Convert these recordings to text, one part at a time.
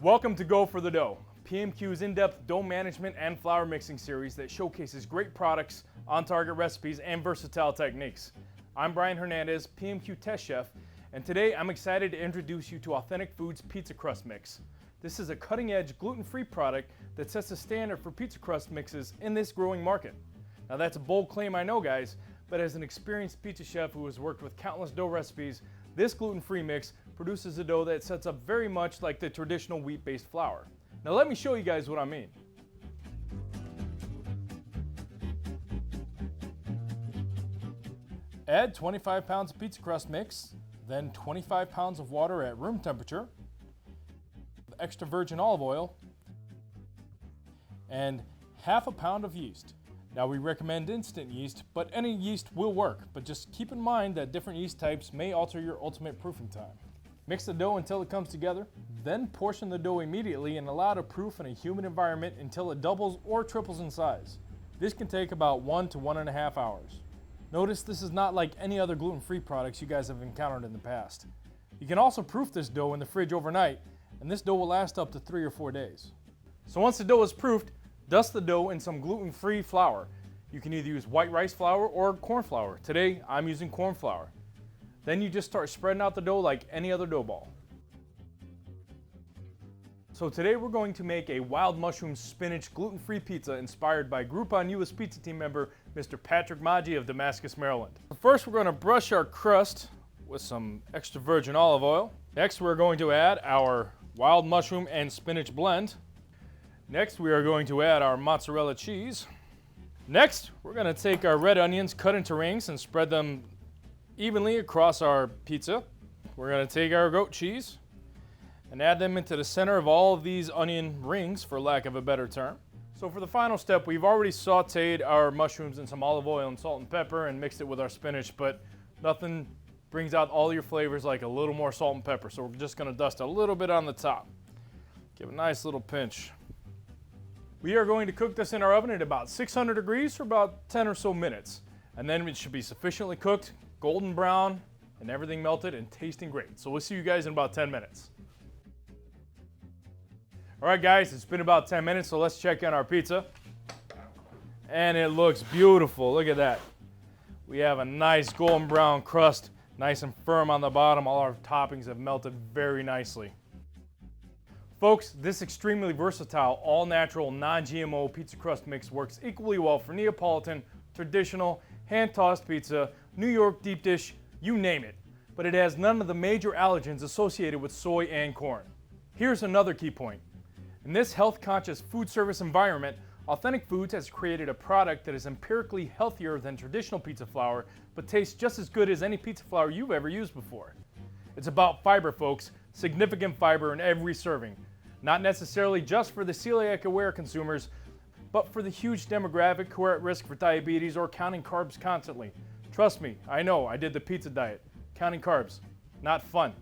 Welcome to Go for the Dough, PMQ's in-depth dough management and flour mixing series that showcases great products, on-target recipes, and versatile techniques. I'm Brian Hernandez, PMQ test chef, and today I'm excited to introduce you to Authentic Foods Pizza Crust Mix. This is a cutting-edge, gluten-free product that sets the standard for pizza crust mixes in this growing market. Now that's a bold claim, I know, guys, but as an experienced pizza chef who has worked with countless dough recipes, this gluten-free mix produces a dough that sets up very much like the traditional wheat-based flour. Now let me show you guys what I mean. Add 25 pounds of pizza crust mix, then 25 pounds of water at room temperature, extra virgin olive oil, and half a pound of yeast. Now we recommend instant yeast, but any yeast will work, but just keep in mind that different yeast types may alter your ultimate proofing time. Mix the dough until it comes together, then portion the dough immediately and allow it to proof in a humid environment until it doubles or triples in size. This can take about 1 to 1.5 hours. Notice this is not like any other gluten-free products you guys have encountered in the past. You can also proof this dough in the fridge overnight, and this dough will last up to 3 or 4 days. So once the dough is proofed, dust the dough in some gluten-free flour. You can either use white rice flour or corn flour. Today, I'm using corn flour. Then you just start spreading out the dough like any other dough ball. So today we're going to make a wild mushroom spinach gluten-free pizza inspired by Groupon US Pizza team member Mr. Patrick Maggi of Damascus, Maryland. First, we're going to brush our crust with some extra virgin olive oil. Next, we're going to add our wild mushroom and spinach blend. Next, we are going to add our mozzarella cheese. Next, we're going to take our red onions cut into rings and spread them evenly across our pizza. We're going to take our goat cheese and add them into the center of all of these onion rings, for lack of a better term. So for the final step, we've already sauteed our mushrooms in some olive oil and salt and pepper and mixed it with our spinach, but nothing brings out all your flavors like a little more salt and pepper. So we're just going to dust a little bit on the top. Give a nice little pinch. We are going to cook this in our oven at about 600 degrees for about 10 or so minutes. And then it should be sufficiently cooked, golden brown, and everything melted and tasting great. So we'll see you guys in about 10 minutes. All right, guys, it's been about 10 minutes, so let's check in our pizza. And it looks beautiful. Look at that. We have a nice golden brown crust, nice and firm on the bottom. All our toppings have melted very nicely. Folks, this extremely versatile, all-natural, non-GMO pizza crust mix works equally well for Neapolitan, traditional, hand-tossed pizza, New York deep dish, you name it. But it has none of the major allergens associated with soy and corn. Here's another key point. In this health-conscious food service environment, Authentic Foods has created a product that is empirically healthier than traditional pizza flour, but tastes just as good as any pizza flour you've ever used before. It's about fiber, folks, significant fiber in every serving. Not necessarily just for the celiac-aware consumers, but for the huge demographic who are at risk for diabetes or counting carbs constantly. Trust me, I know, I did the pizza diet. Counting carbs, not fun.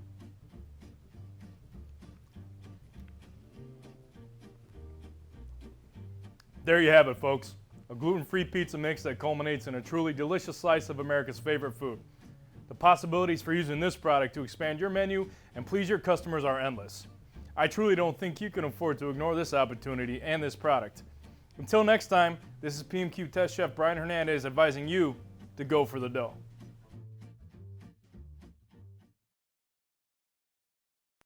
There you have it, folks. A gluten-free pizza mix that culminates in a truly delicious slice of America's favorite food. The possibilities for using this product to expand your menu and please your customers are endless. I truly don't think you can afford to ignore this opportunity and this product. Until next time, this is PMQ Test Chef Brian Hernandez advising you to go for the dough.